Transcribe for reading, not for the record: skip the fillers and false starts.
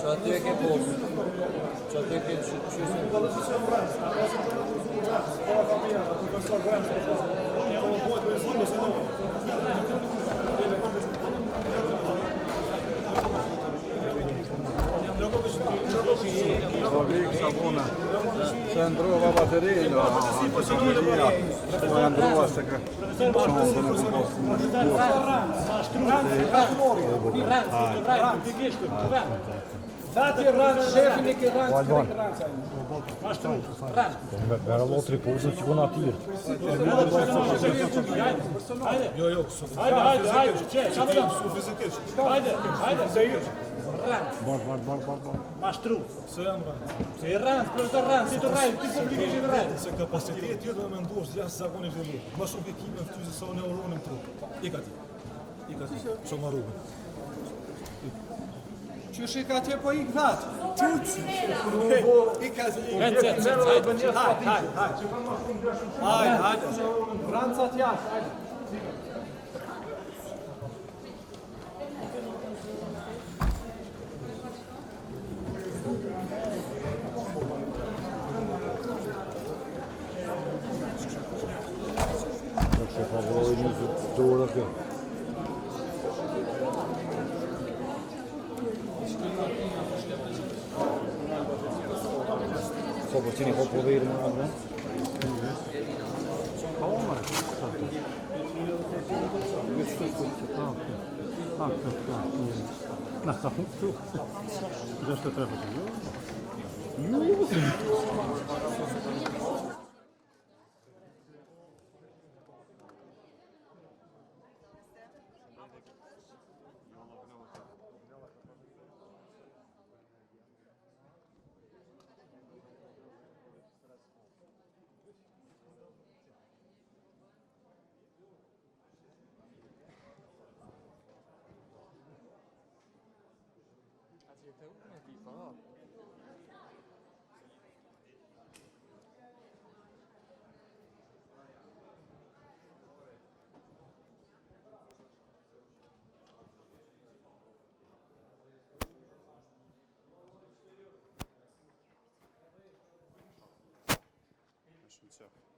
Që aty e ke popë. Që aty e ke qysin. Sabuna. Se ndrova baterina, autonomia, poi androva se che Vera lotri pozën që këna tjirë. Jo, Mashtru. se jam rënë. Se i rënd, profesor rënd, si të rënd, ti publikisht i rënd. Se kapaciteti jo do me ndosh jashtë zakonisht dhe lukë. Më shumë kekime në fyzë sa neuronin trup. Ika ti. Shumë ma rrugën. Qysh i ka tje po ik thatë? Quq! Ika zi. Hajde. Francat jashtë, hajde. Që favoroj një dorë kjo. Po po qeni po vejrë më anë? Po më. Na sa tu. Já está trabalhando. Все.